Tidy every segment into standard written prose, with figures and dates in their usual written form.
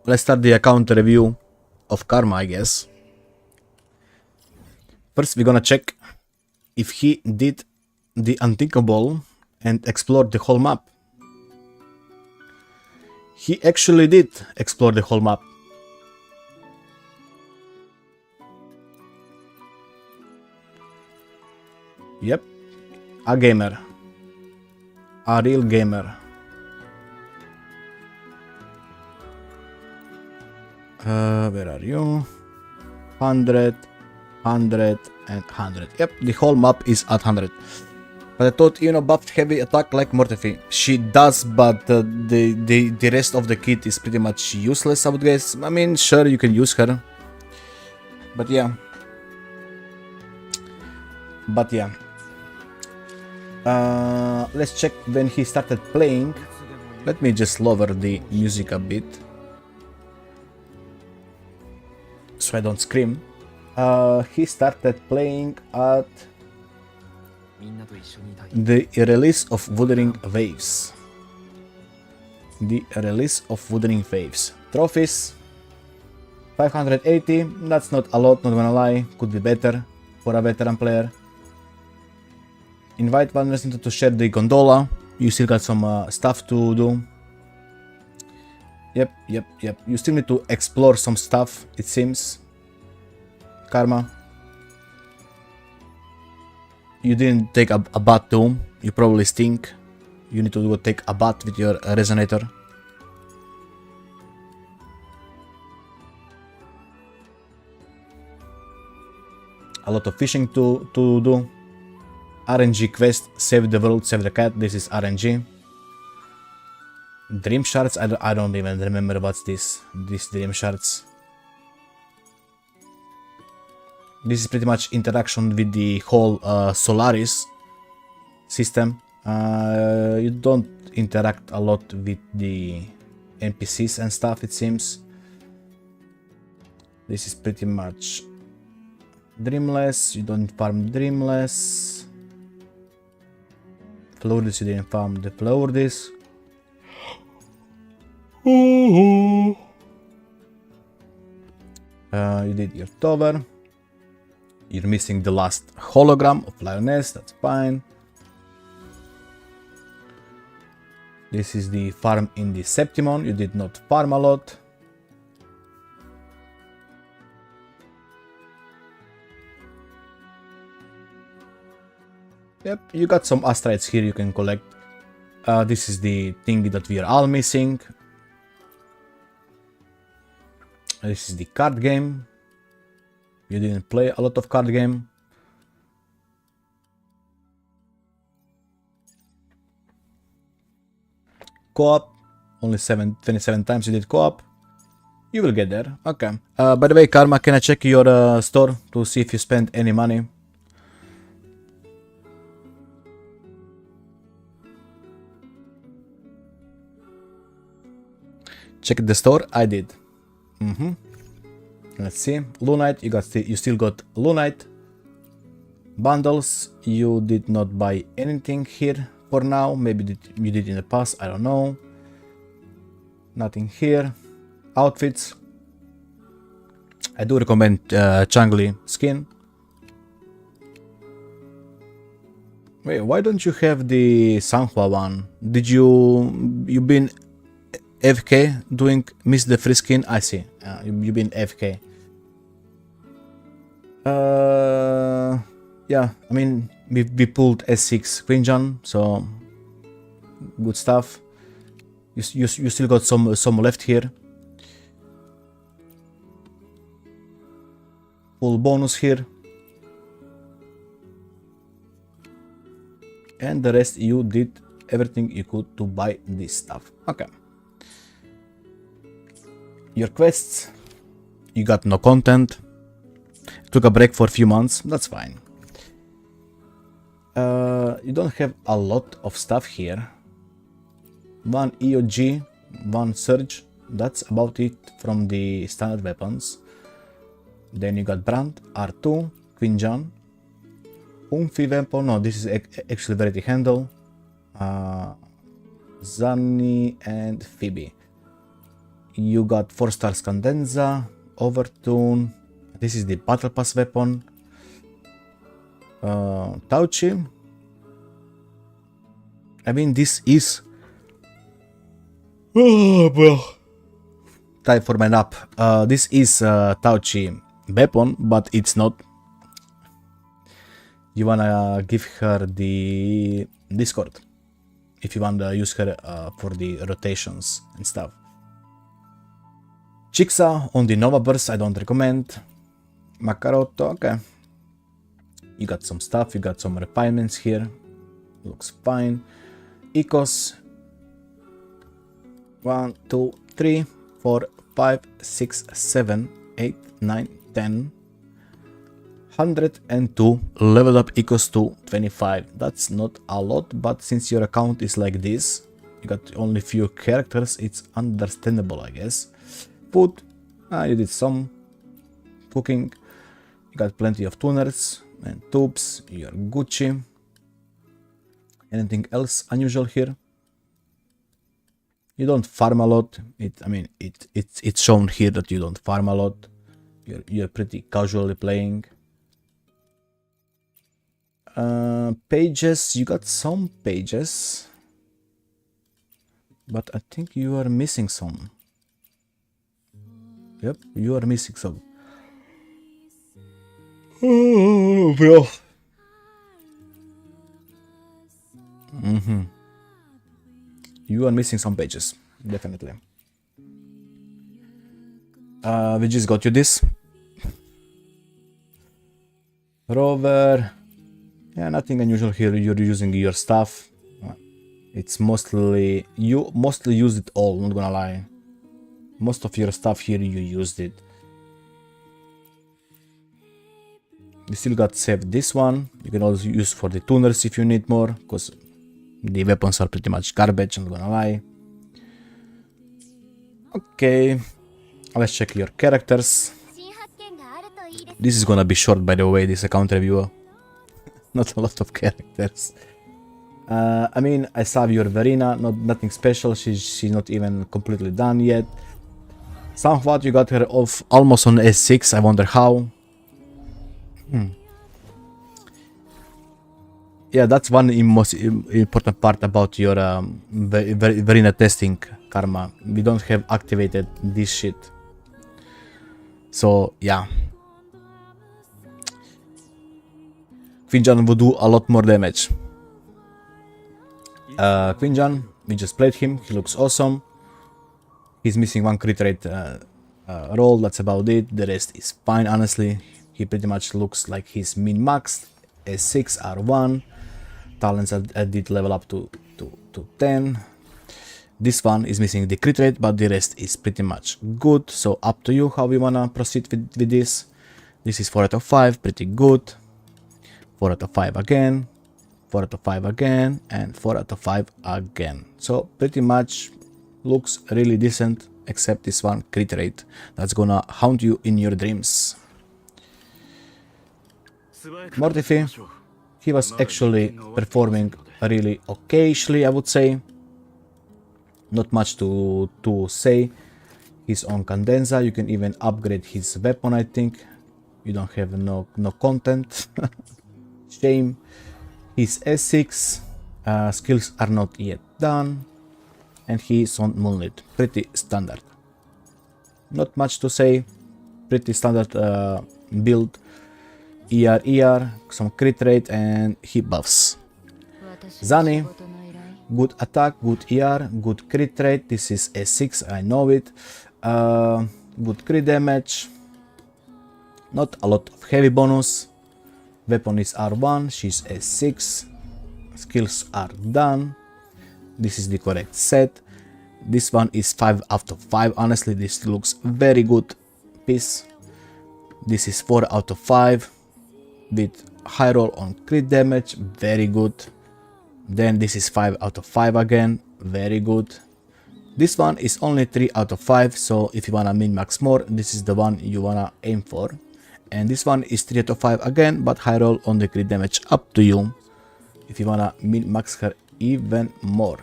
let's start the account review of Karma, I guess. First, we're gonna check if he did the unthinkable and explored the whole map. He actually did explore the whole map. Yep, a gamer. A real gamer. Where are you? 100, 100, and 100. Yep, the whole map is at 100. But I thought, you know, buffed heavy attack like Mortefi. She does, but the rest of the kit is pretty much useless, I would guess. I mean, sure, you can use her. But yeah. Let's check when he started playing. Let me just lower the music a bit, so I don't scream. He started playing at the release of Wuthering Waves. The release of Wuthering Waves. Trophies 580. That's not a lot, not gonna lie. Could be better for a veteran player. Invite one person to share the gondola. You still got some stuff to do. Yep. You still need to explore some stuff, it seems. Karma. You didn't take a bath too. You probably stink. You need to go take a bath with your resonator. A lot of fishing to do. RNG quest, save the world, save the cat. This is RNG. Dream shards, I don't even remember what's this. These dream shards. This is pretty much interaction with the whole Solaris system. You don't interact a lot with the NPCs and stuff, it seems. This is pretty much Dreamless. You don't farm Dreamless. Floridis, you didn't farm the Floridis. You did your tower. You're missing the last hologram of Lioness, that's fine. This is the farm in the Septimon. You did not farm a lot. Yep, you got some astrites here you can collect. This is the thing that we are all missing. This is the card game. You didn't play a lot of card game. Co-op. Only 27 times you did co-op. You will get there. Okay. By the way, Karma, can I check your store to see if you spent any money? Check the store. I did. Let's see. Lunite. You still got Lunite. Bundles. You did not buy anything here for now. Maybe you did in the past. I don't know. Nothing here. Outfits. I do recommend Changli skin. Wait, why don't you have the Sanhua one? Did you been AFK doing miss the free skin? I see. You've been AFK. Yeah, I mean we pulled S6 Quinjan, so good stuff. You still got some left here. Full bonus here. And the rest you did everything you could to buy this stuff. Okay. Your quests, you got no content. Took a break for a few months, that's fine. You don't have a lot of stuff here. One EOG, one Surge, that's about it from the standard weapons. Then you got Brand, R2, Quinjan, Umphi weapon, no, this is actually Verity Handle, Zanni and Phoebe. You got 4 stars Cadenza, Overtune. This is the Battle Pass weapon. Tauchi. I mean, this is... Oh, well. Time for my nap. This is Tauchi weapon, but it's not. You wanna give her the Discord if you wanna use her for the rotations and stuff. Chixa on the Nova Burst, I don't recommend. Makarotto, okay. You got some stuff, you got some refinements here. Looks fine. Ecos. 1, 2, 3, 4, 5, 6, 7, 8, 9, 10. 102 level up equals to 25. That's not a lot, but since your account is like this, you got only few characters, it's understandable, I guess. Food, you did some cooking. You got plenty of tuners and tubes. You're Gucci. Anything else unusual here? You don't farm a lot. It's shown here that you don't farm a lot. You're pretty casually playing. Pages, you got some pages, but I think you are missing some. Yep, you are missing some. Oh, bro. You are missing some pages, definitely. We just got you this. Rover. Yeah, nothing unusual here. You're using your stuff. It's mostly... You mostly use it all, not gonna lie. Most of your stuff here, you used it. You still got saved this one. You can also use for the tuners if you need more, because the weapons are pretty much garbage, I'm not gonna lie. Okay, let's check your characters. This is gonna be short, by the way, this account review. Not a lot of characters. I mean, I saw your Verena, nothing special. She's not even completely done yet. Somewhat you got her off almost on S6. I wonder how. Yeah, that's one most important part about your Verena testing, Karma. We don't have activated this shit. So yeah. Quinjan would do a lot more damage. Quinjan, we just played him. He looks awesome. He's missing one crit rate roll. That's about it. The rest is fine, honestly. He pretty much looks like he's min-maxed. S6, R1. Talents I did level up to 10. This one is missing the crit rate, but the rest is pretty much good. So up to you how we wanna proceed with this. This is 4 out of 5, pretty good. 4 out of 5 again. 4 out of 5 again, and 4 out of 5 again. So pretty much looks really decent, except this one crit rate that's gonna haunt you in your dreams. Mortifi, he was actually performing really occasionally, I would say. Not much to say. He's on Cadenza. You can even upgrade his weapon, I think. You don't have no content. Shame. He's S6. Skills are not yet done. And he's on Moonlit. Pretty standard. Not much to say. Pretty standard build. ER, some crit rate, and he buffs. Zani, good attack, good ER, good crit rate. This is S6, I know it. Good crit damage. Not a lot of heavy bonus. Weapon is R1, she's S6. Skills are done. This is the correct set. This one is 5 out of 5. Honestly, this looks very good piece. This is 4 out of 5. With high roll on crit damage, very good. Then this is 5 out of 5 again, very good. This one is only 3 out of 5, so if you wanna min-max more, this is the one you wanna aim for. And this one is 3 out of 5 again, but high roll on the crit damage, up to you. If you wanna min-max her even more.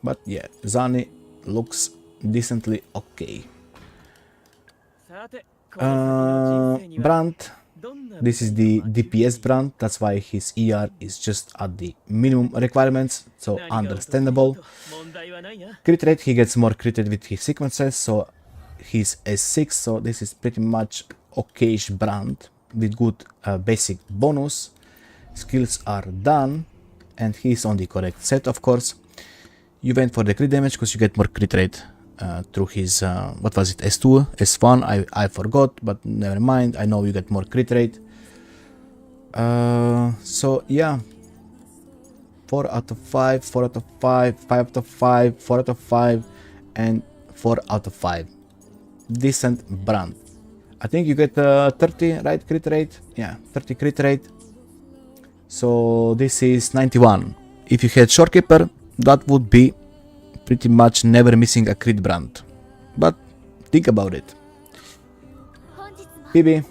But yeah, Zani looks decently okay. Brand. This is the DPS brand, that's why his ER is just at the minimum requirements, so understandable. Crit rate, he gets more crit rate with his sequences, so he's S6, so this is pretty much okayish brand with good basic bonus. Skills are done, and he's on the correct set, of course. You went for the crit damage because you get more crit rate through his, what was it, S2, S1, I forgot, but never mind, I know you get more crit rate. So yeah, 4 out of 5, 4 out of 5, 5 out of 5, 4 out of 5, and 4 out of 5. Decent brand. I think you get 30, right, crit rate? Yeah, 30 crit rate. So this is 91. If you had Shorekeeper, that would be pretty much never missing a crit brand. But think about it. Phoebe,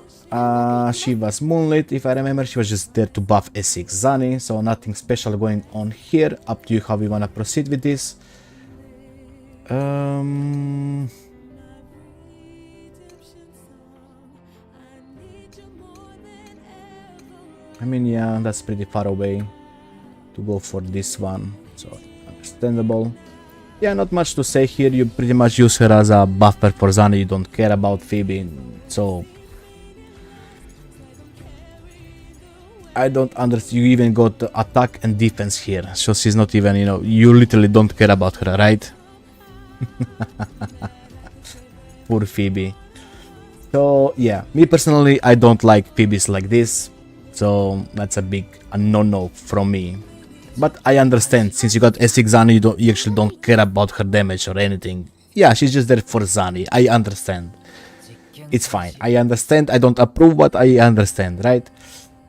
she was Moonlit, if I remember. She was just there to buff S6 Zani, so nothing special going on here. Up to you how we wanna proceed with this. I mean, yeah, that's pretty far away to go for this one, so understandable. Yeah, not much to say here. You pretty much use her as a buffer for Zani. You don't care about Phoebe, so I don't understand. You even got attack and defense here, so she's not even, you know, you literally don't care about her, right? Poor Phoebe. So yeah, me personally, I don't like Phoebes like this, so that's a big no-no from me. But I understand, since you got S6 Zani, you actually don't care about her damage or anything. Yeah, she's just there for Zani. I understand. It's fine. I understand. I don't approve, but I understand, right?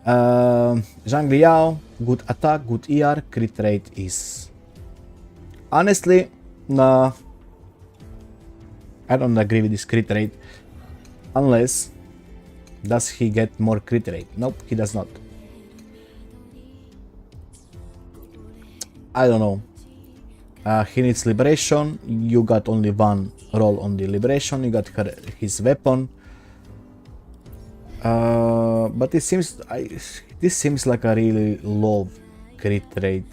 Zhang Liao, good attack, good ER, crit rate is... Honestly, nah. I don't agree with this crit rate. Unless... Does he get more crit rate? Nope, he does not. I don't know. He needs liberation. You got only one roll on the liberation. You got his weapon. But it seems this seems like a really low crit rate.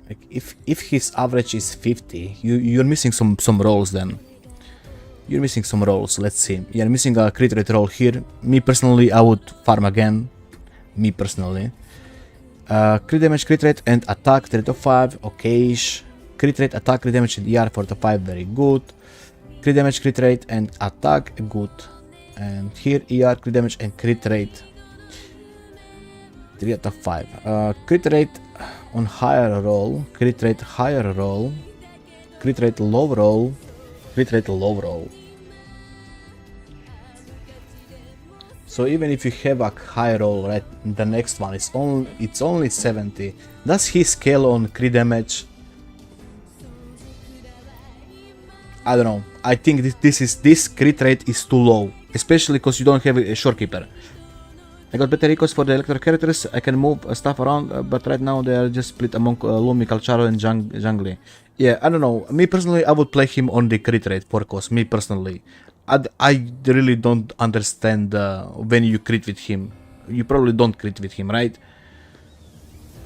Like if his average is 50, you're missing some rolls then. You're missing some rolls. Let's see. You're missing a crit rate roll here. Me personally, I would farm again. Me personally. Crit damage, crit rate, and attack 3 to 5, okay. Crit rate, attack, crit damage, and ER 4 to 5, very good. Crit damage, crit rate, and attack, good. And here ER, crit damage, and crit rate 3 out of 5. Crit rate on higher roll, crit rate higher roll, crit rate low roll, crit rate low roll. So even if you have a high roll, right, the next one it's only 70. Does he scale on crit damage? I don't know. I think this crit rate is too low, especially because you don't have a Shorekeeper. I got better recalls for the electro characters. I can move stuff around, but right now they are just split among Lumi, Kalcharo, and Jungli. Yeah, I don't know. Me personally, I would play him on the crit rate for cause. Me personally. I really don't understand when you crit with him. You probably don't crit with him, right?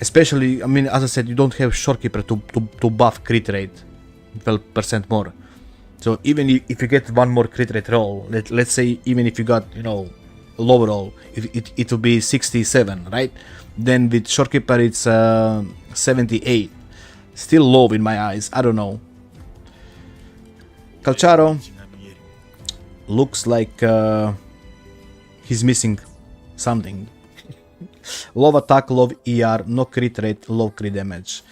Especially, I mean, as I said, you don't have Shorekeeper to buff crit rate 12% more. So even if you get one more crit rate roll, let's say even if you got, you know, low roll, it will be 67, right? Then with Shorekeeper it's 78. Still low in my eyes. I don't know. Kalcharo looks like he's missing something. Low attack, low ER, no crit rate, low crit damage.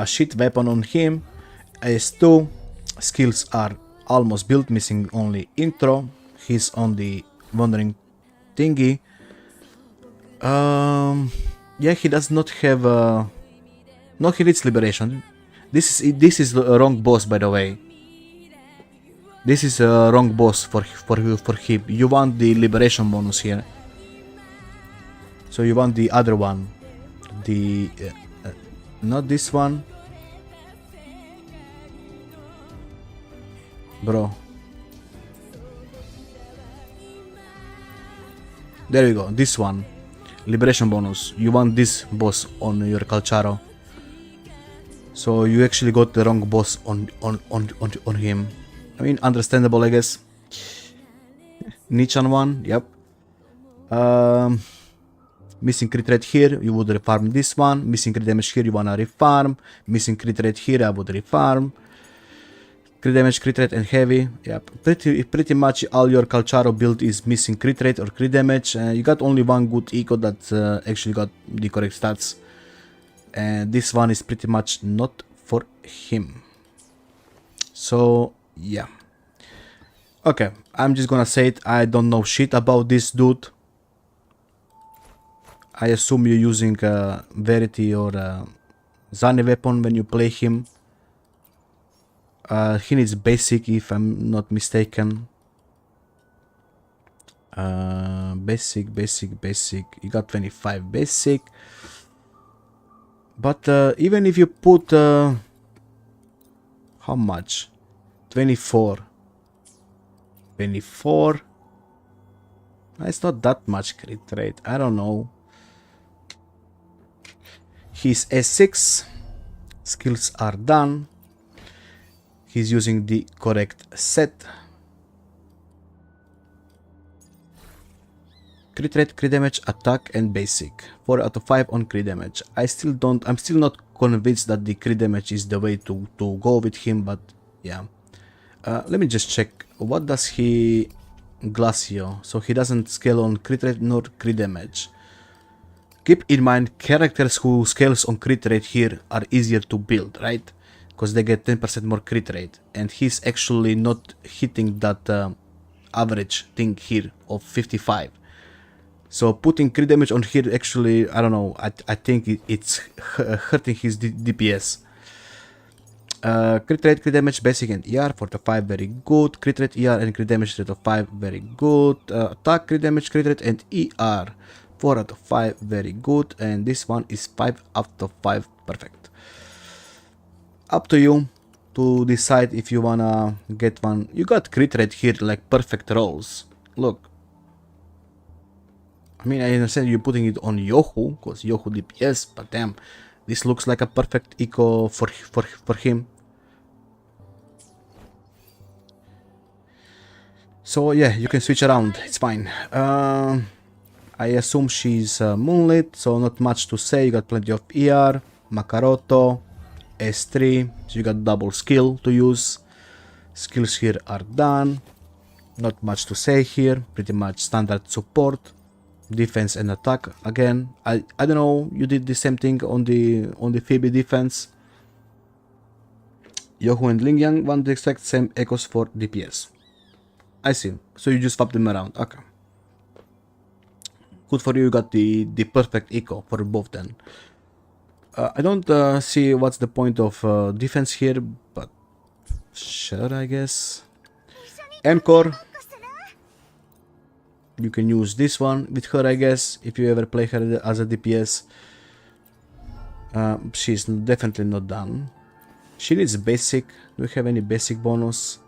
Shit weapon on him. S2. Skills are almost built, missing only intro. He's on the Wuthering thingy. Yeah, he does not have no, he needs liberation. This is the wrong boss, by the way. This is a wrong boss for him. You want the liberation bonus here. So you want the other one. The not this one. Bro. There we go, this one. Liberation bonus. You want this boss on your Calcharo. So you actually got the wrong boss on him. I mean, understandable, I guess. Nichan one, yep. Missing crit rate here, you would refarm this one. Missing crit damage here, you wanna refarm. Missing crit rate here, I would refarm. Crit damage, crit rate, and heavy. Yep, pretty much all your Calcharo build is missing crit rate or crit damage. You got only one good eco that actually got the correct stats. And this one is pretty much not for him. So, yeah. Okay, I'm just gonna say it, I don't know shit about this dude. I assume you're using Verity or Zane weapon when you play him. He needs basic if I'm not mistaken. Basic. You got 25 basic. But even if you put... how much? 24. 24? It's not that much crit rate. I don't know. He's S6. Skills are done. He's using the correct set. Crit rate, crit damage, attack, and basic. 4 out of 5 on crit damage. I'm still not convinced that the crit damage is the way to go with him, but yeah. Let me just check. What does he... Glacio. So he doesn't scale on crit rate nor crit damage. Keep in mind, characters who scales on crit rate here are easier to build, right? Because they get 10% more crit rate. And he's actually not hitting that average thing here of 55. So putting crit damage on here actually, I don't know, I think it's hurting his DPS. Crit rate, crit damage, basic and ER, 4 to 5, very good. Crit rate, ER and crit damage rate of 5, very good. Attack, crit damage, crit rate and ER, 4 out of 5, very good. And this one is 5 out of 5, perfect. Up to you to decide if you wanna get one. You got crit rate here, like perfect rolls. Look. I mean, I understand you're putting it on Yohu, because Yohu DPS, but damn, this looks like a perfect eco for him. So yeah, you can switch around, it's fine. I assume she's Moonlit, so not much to say. You got plenty of ER, Makaroto, S3, so you got double skill to use. Skills here are done. Not much to say here, pretty much standard support. Defense and attack again. I don't know, you did the same thing on the Phoebe defense. Yohu and Lingyang want the exact same echoes for DPS. I see. So you just swap them around. Okay. Good for you, you got the perfect echo for both then. I don't see what's the point of defense here, but sure, I guess. Encore. You can use this one with her, I guess, if you ever play her as a DPS. She's definitely not done. She needs basic. Do we have any basic bonus?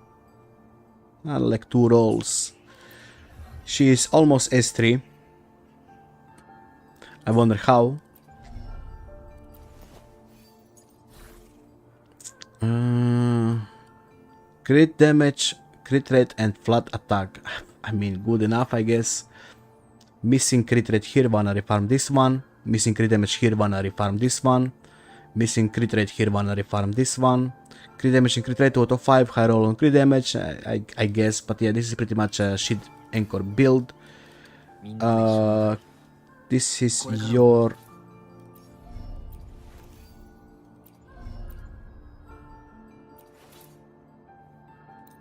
Like 2 rolls. She is almost S3. I wonder how. Crit damage, crit rate, and flat attack. I mean, good enough, I guess. Missing crit rate here, wanna refarm this one. Missing crit damage here, wanna refarm this one. Missing crit rate here, wanna refarm this one. Crit damage and crit rate, 2 out of 5, high roll on crit damage, I guess. But yeah, this is pretty much a shit anchor build. This is your...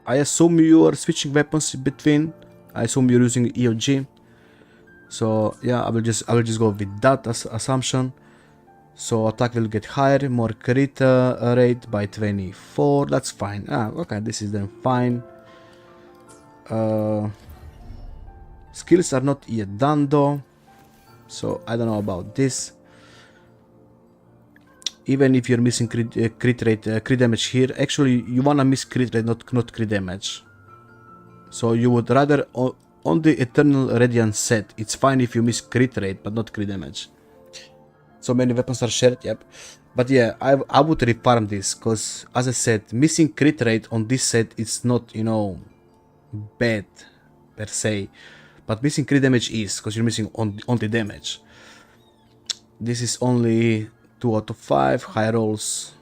I assume you are switching weapons between. I assume you're using EOG. So yeah, I will just go with that as assumption. So attack will get higher, more crit rate by 24. That's fine. Okay, this is then fine. Skills are not yet done though, so I don't know about this. Even if you're missing crit rate, crit damage here, actually you wanna miss crit rate, not crit damage. So you would rather on the Eternal Radiant set, it's fine if you miss crit rate, but not crit damage. So many weapons are shared, yep. But yeah, I would refarm this, because as I said, missing crit rate on this set is not, you know, bad per se. But missing crit damage is, because you're missing on the damage. This is only 2 out of 5, high rolls.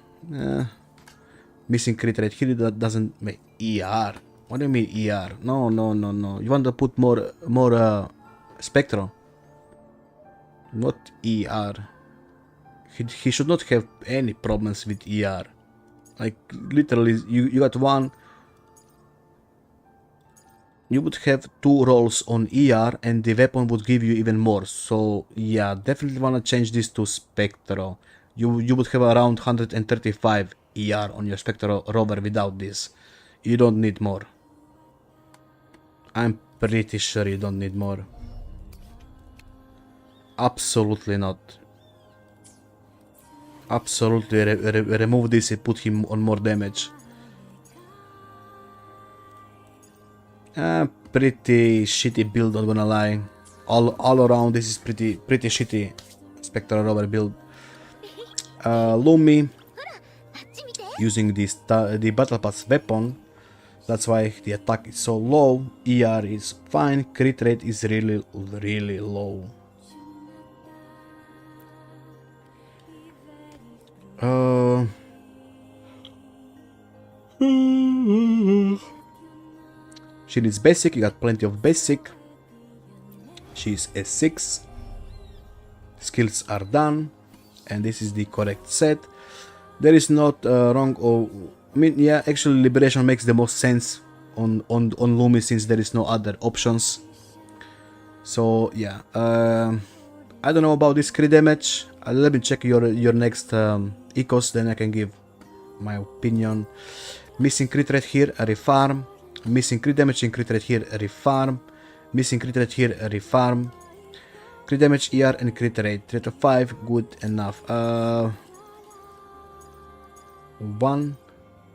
Missing crit rate here, that doesn't make ER. What do you mean ER? No. You want to put more Spectro. Not ER. He should not have any problems with ER. Like, literally, you got one. You would have 2 rolls on ER and the weapon would give you even more. So, yeah, definitely wanna change this to Spectro. You would have around 135 ER on your Spectro rover without this. You don't need more. I'm pretty sure you don't need more. Absolutely not. Absolutely remove this and put him on more damage. Pretty shitty build, not gonna lie. All around this is pretty shitty Spectral Rover build. Lumi using the Battle Pass weapon. That's why the attack is so low. ER is fine. Crit rate is really low. She needs basic. You got plenty of basic. She's a 6. Skills are done, and this is the correct set. There is not wrong or I mean, yeah, actually Liberation makes the most sense on Lumi since there is no other options. So yeah, I don't know about this crit damage. Let me check your next ecos, then I can give my opinion. Missing crit rate here, a refarm. Missing crit damage and crit rate here, a refarm. Missing crit rate here, a refarm. Crit damage, ER, and crit rate. 3 to 5, good enough. 1,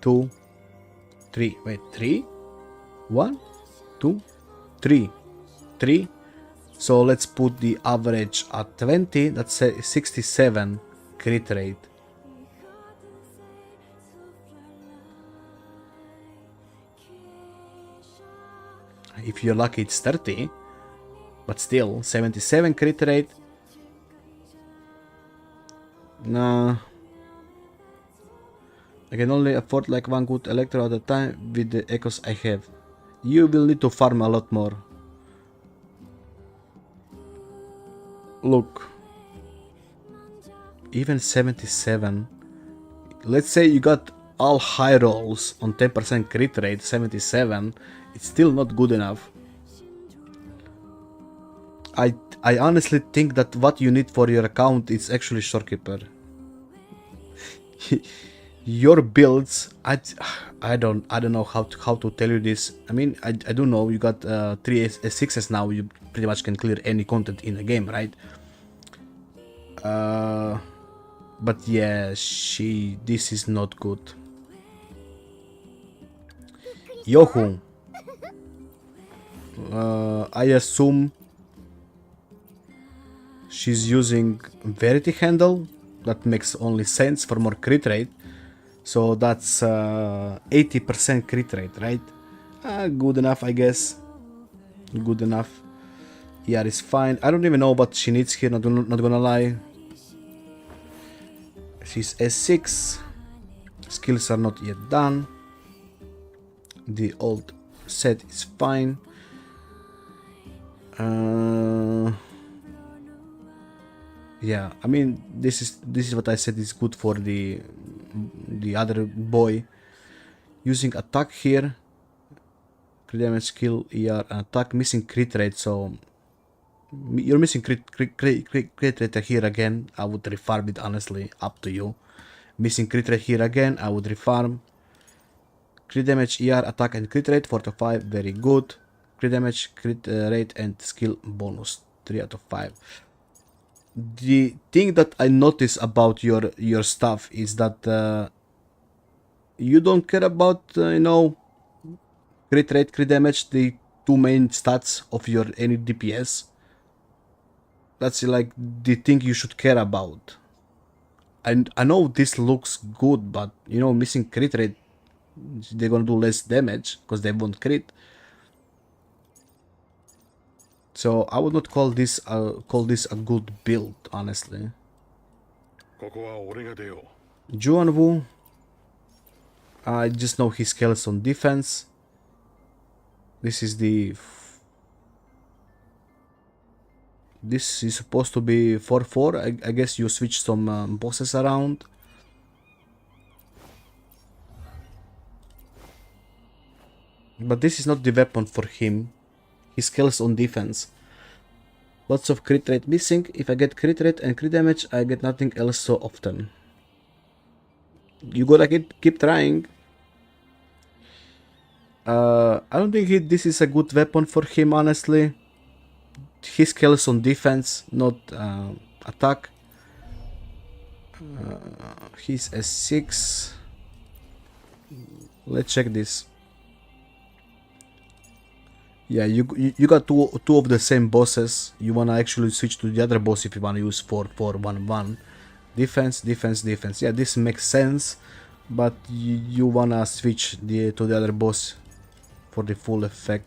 2, 3. Wait, 3? 1, 2, 3. 3. So let's put the average at 20. That's 67 crit rate. If you're lucky, it's 30. But still, 77 crit rate. Nah. I can only afford like one good electro at a time with the echoes I have. You will need to farm a lot more. Look. Even 77. Let's say you got all high rolls on 10% crit rate, 77. It's still not good enough. I honestly think that what you need for your account is actually Shorekeeper. Your builds, I don't know how to tell you this. I mean, I do know you got 3 S6s now. You pretty much can clear any content in the game, right? But yeah, this is not good. Yohu. I assume she's using Verity Handle. That makes only sense for more crit rate. So that's 80% crit rate, right? Good enough, I guess. Good enough. Yeah, it's fine. I don't even know what she needs here, not gonna lie. She's S6. Skills are not yet done. The old set is fine. Yeah, I mean, this is what I said is good for the other boy. Using attack here, crit damage, skill, ER, and attack. Missing crit rate, so you're missing crit rate here again. I would refarm it, honestly, up to you. Missing crit rate here again, I would refarm. Crit damage, ER, attack, and crit rate 4 to 5, very good. Crit damage, crit rate, and skill bonus 3 out of 5. The thing that I notice about your stuff is that you don't care about crit rate, crit damage, the two main stats of your any DPS. That's like the thing you should care about. And I know this looks good, but missing crit rate, they're gonna do less damage because they won't crit. So I would not call this a good build, honestly. Juanwu, I just know he scales on defense. This is this is supposed to be 4-4. I guess you switch some bosses around. But this is not the weapon for him. He scales on defense. Lots of crit rate missing. If I get crit rate and crit damage, I get nothing else so often. You gotta keep trying. I don't think this is a good weapon for him, honestly. He scales on defense, not attack. He's a 6. Let's check this. Yeah, you got two of the same bosses. You wanna actually switch to the other boss if you wanna use 4-4-1-1. Defense, defense, defense. Yeah, this makes sense, but you wanna switch to the other boss for the full effect,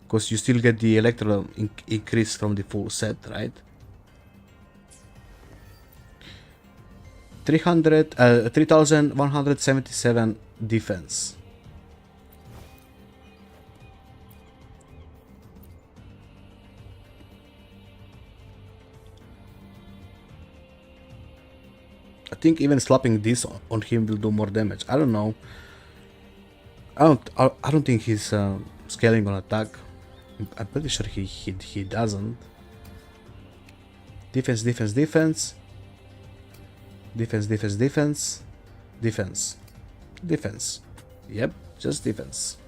because you still get the electoral increase from the full set, right? 3177 defense. I think even slapping this on him will do more damage. I don't know. I don't think he's scaling on attack. I'm pretty sure he doesn't. Defense, defense, defense. Defense, defense, defense. Defense. Defense. Yep, just defense.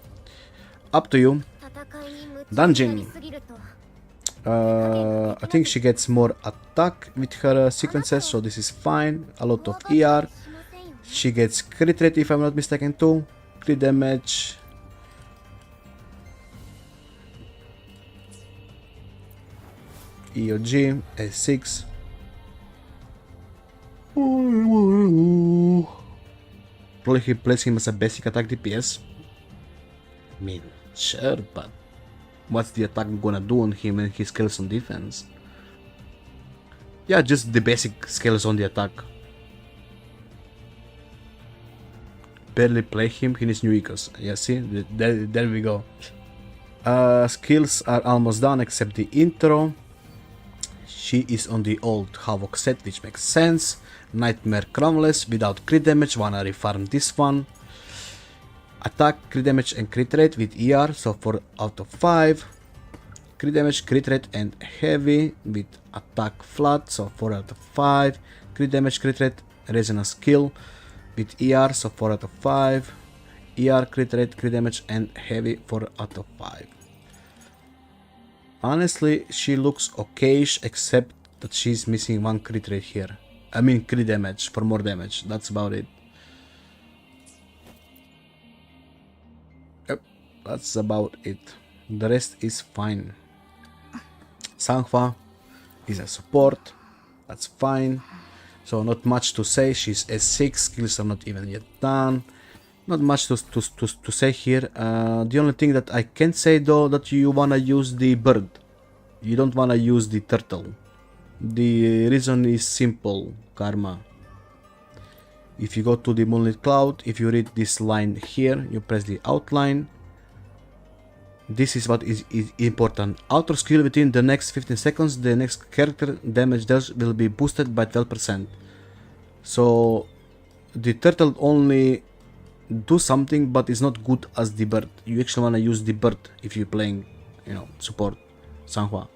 Up to you. Dungeon. I think she gets more attack with her sequences, so this is fine. A lot of ER. She gets crit rate if I'm not mistaken too. Crit damage. EOG, A6. Probably he plays him as a basic attack DPS. I mean, sure, but what's the attack gonna do on him and his skills on defense? Yeah, just the basic skills on the attack. Barely play him, he needs new ecos. Yeah, see? There we go. Skills are almost done except the intro. She is on the old Havoc set, which makes sense. Nightmare Cromless without crit damage, wanna refarm this one. Attack, crit damage and crit rate with ER, so 4 out of 5. Crit damage, crit rate and heavy with attack flat, so 4 out of 5. Crit damage, crit rate, resonance skill with ER, so 4 out of 5. ER, crit rate, crit damage and heavy, 4 out of 5. Honestly, she looks okayish, except that she's missing one crit rate here. I mean crit damage for more damage, that's about it. Yep, that's about it. The rest is fine. Sanghua is a support, that's fine. So not much to say, she's S6, skills are not even yet done. Not much to say here. The only thing that I can say though, that you wanna use the bird. You don't wanna use the turtle. The reason is simple, Karma. If you go to the Moonlit Cloud, if you read this line here, you press the outline. This is what is important. Outer skill within the next 15 seconds, the next character damage does will be boosted by 12%. So the turtle only do something, but it's not good as the bird. You actually wanna use the bird if you're playing, support Sanghua,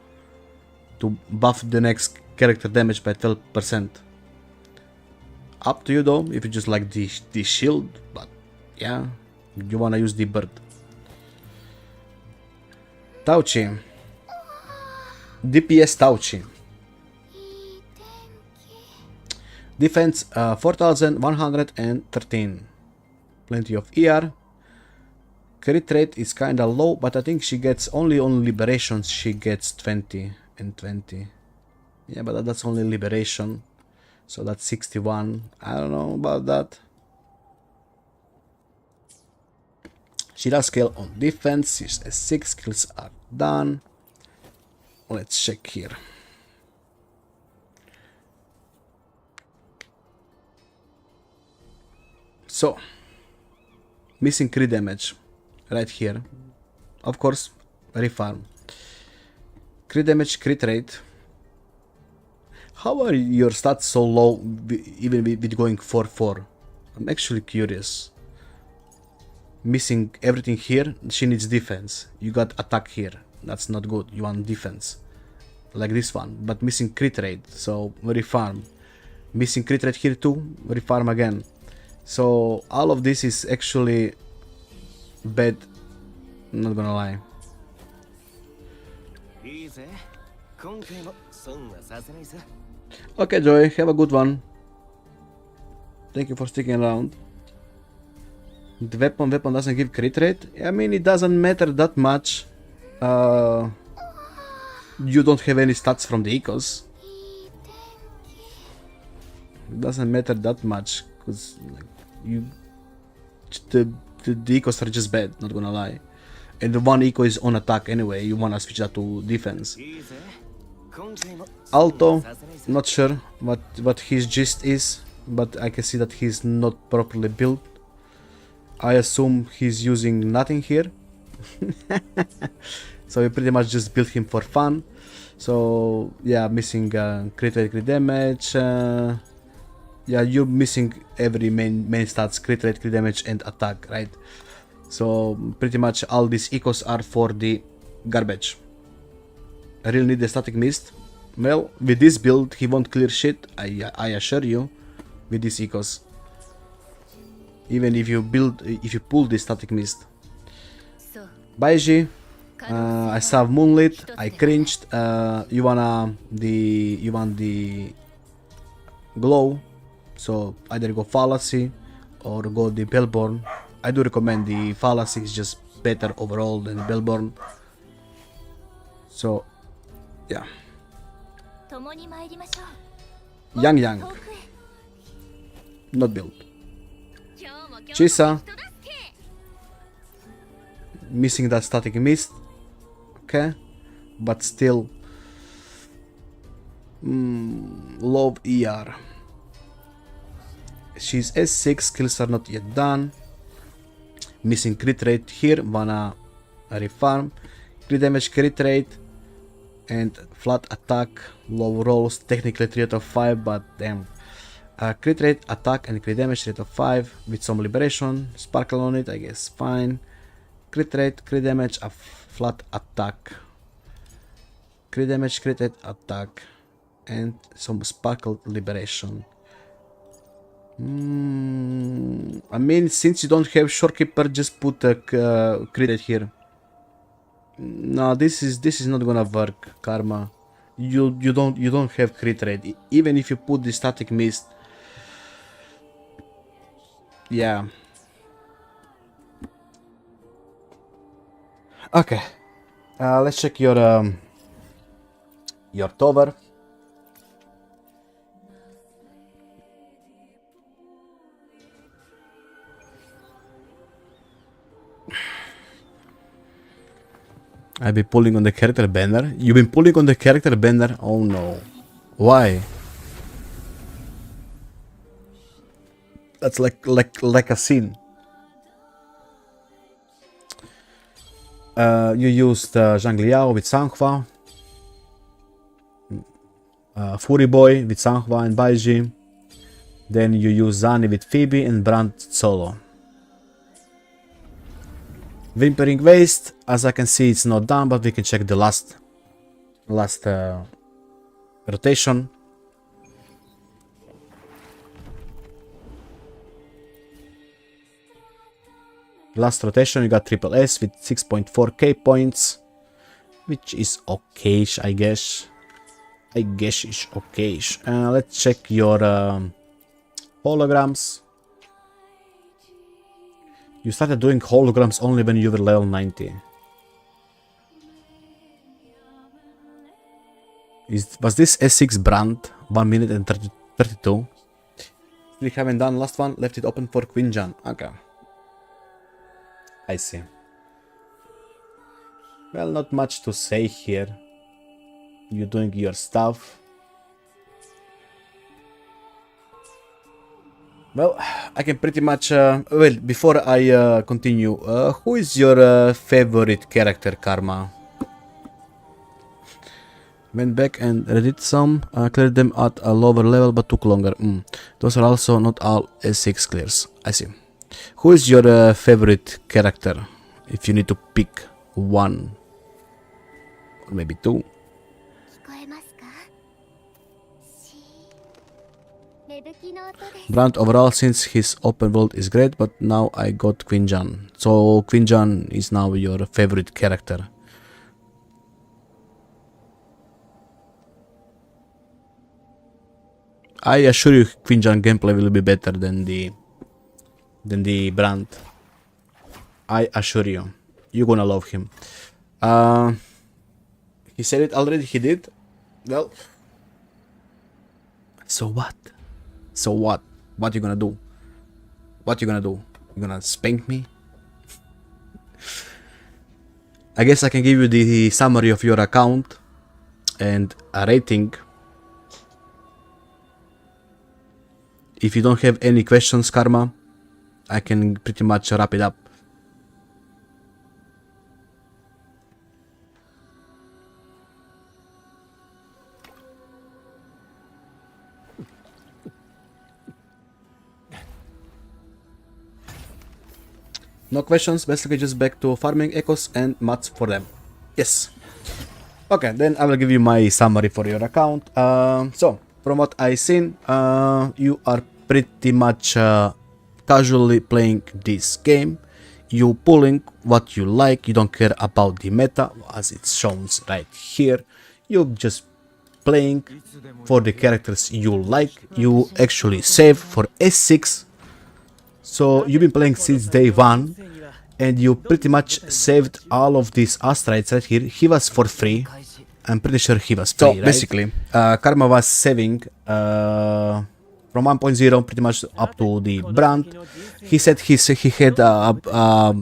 to buff the next character damage by 12%. Up to you though, if you just like the shield, but yeah, you wanna use the bird. Tauchi. DPS Tauchi. Defense 4113. Plenty of ER. Crit rate is kinda low, but I think she gets only on liberations she gets 20 and 20. Yeah, but that's only liberation. So that's 61. I don't know about that. She does scale on defense. She's a 6 kills are done. Let's check here. So, missing crit damage right here. Of course, refarm. Crit damage, crit rate. How are your stats so low even with going 4-4? I'm actually curious. Missing everything here. She needs defense. You got attack here. That's not good. You want defense. Like this one. But missing crit rate. So, refarm. Missing crit rate here too. Refarm again. So all of this is actually bad, not gonna lie. Okay, Joy, have a good one. Thank you for sticking around. The weapon doesn't give crit rate. I mean, it doesn't matter that much. You don't have any stats from the ecos. It doesn't matter that much because like, the ecos are just bad, not gonna lie. And the one eco is on attack anyway, you wanna switch that to defense. Alto, not sure what his gist is, but I can see that he's not properly built. I assume he's using nothing here. So we pretty much just built him for fun. So yeah, missing crit rate, crit damage. Yeah, you're missing every main stats, crit rate, crit damage and attack, right? So pretty much all these ecos are for the garbage. I really need the static mist. Well, with this build he won't clear shit, I assure you, with these ecos. Even if you pull the static mist. Baiji, I saw Moonlit, I cringed. You want the glow. So either go Fallacy or go the Bellborn. I do recommend the Fallacy, it's just better overall than the Bellborn. So yeah. Yang. Not built. Chisa. Missing that static mist. Okay. But still. Low ER. She's S6, kills are not yet done. Missing crit rate here, wanna refarm. Crit damage, crit rate, and flat attack, low rolls, technically 3 out of 5, but damn. Crit rate, attack, and crit damage 3 out of 5 with some liberation. Sparkle on it, I guess, fine. Crit rate, crit damage, a flat attack. Crit damage, crit rate, attack, and some sparkle liberation. I mean, since you don't have Shorekeeper, just put a crit rate here. No, this is not gonna work, Karma. You don't have crit rate. Even if you put the static mist. Yeah. Okay. Let's check your tower. I've been pulling on the character banner. You've been pulling on the character banner? Oh no. Why? That's like a sin. You used Zhang Liao with Sanghua. Fury Boy with Sanghua and Baiji. Then you use Zani with Phoebe and Brand solo. Whimpering Waste, as I can see it's not done, but we can check the last rotation. Last rotation you got Triple S with 6.4k points, which is okayish, I guess. I guess it's okayish. Let's check your Holograms. You started doing holograms only when you were level 90. Was this S6 brand? 1 minute and 32. We haven't done last one, left it open for Queen Jan. Okay. I see. Well, not much to say here. You're doing your stuff. Well, I can pretty much... well, before I continue, who is your favorite character, Karma? Went back and read some, cleared them at a lower level but took longer. Those are also not all S6 clears. I see. Who is your favorite character? If you need to pick one. Or maybe two. Brand overall, since his open world is great, but now I got Queen Jan. So Queen Jan is now your favorite character. I assure you Queen Jan gameplay will be better than the brand. I assure you. You're gonna love him. He said it already, he did. Well, so what? So what? What you gonna do? What you gonna do? You gonna spank me? I guess I can give you the summary of your account and a rating. If you don't have any questions, Karma, I can pretty much wrap it up. No questions, basically just back to farming echoes and mats for them. Yes. Okay, then I will give you my summary for your account. So, from what I've seen, you are pretty much casually playing this game. You pulling what you like, you don't care about the meta, as it shows right here. You just playing for the characters you like. You actually save for S6. So you've been playing since day one, and you pretty much saved all of these asteroids right here. He was for free. I'm pretty sure he was free, so, right? Basically, Karma was saving from 1.0 pretty much up to the brand. He said he had how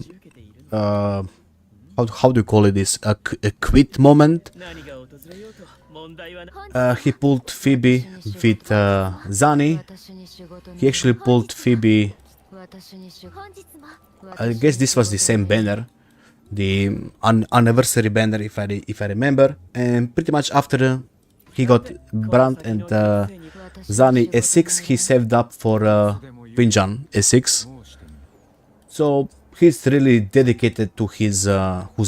do you call it this? A quit moment. He pulled Phoebe with Zani. He actually pulled Phoebe. I guess this was the same banner, the anniversary banner, if I remember. And pretty much after he got Brand and Zani S6, he saved up for Winjan S6. So he's really dedicated to his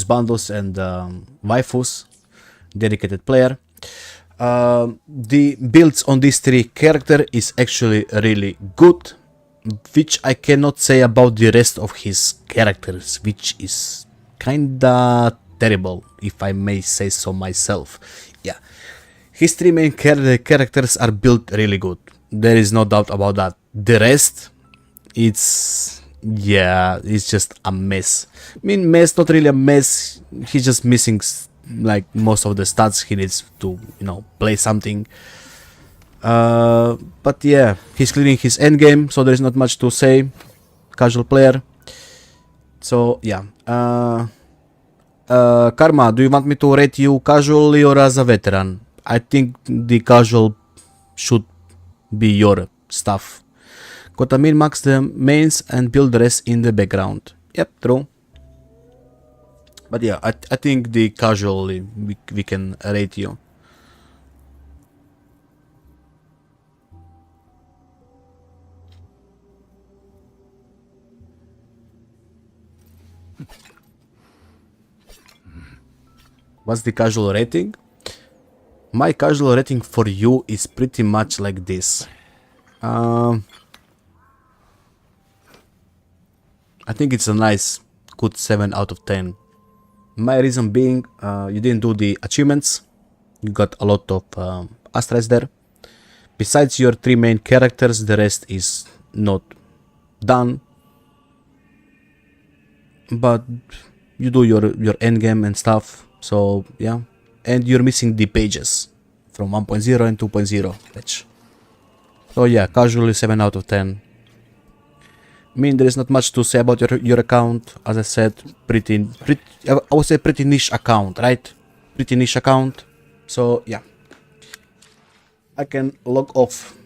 bundles and waifus, dedicated player. The builds on these three characters is actually really good, which I cannot say about the rest of his characters, which is kinda terrible, if I may say so myself. Yeah, his three main characters are built really good. There is no doubt about that. The rest, it's just a mess. I mean, mess, not really a mess. He's just missing like most of the stats he needs to, play something. But yeah, he's clearing his endgame, so there's not much to say. Casual player. So yeah. Karma, do you want me to rate you casually or as a veteran? I think the casual should be your stuff. Gotta min-max the mains and build the rest in the background. Yep, true. But yeah, I think the casually we can rate you. What's the casual rating? My casual rating for you is pretty much like this. I think it's a nice, good 7 out of 10. My reason being, you didn't do the achievements. You got a lot of asteroids there. Besides your 3 main characters, the rest is not done. But you do your endgame and stuff, so yeah. And you're missing the pages from 1.0 and 2.0 patch. So yeah, casually 7 out of 10. I mean, there is not much to say about your account. As I said, I would say pretty niche account, right? Pretty niche account. So yeah, I can log off.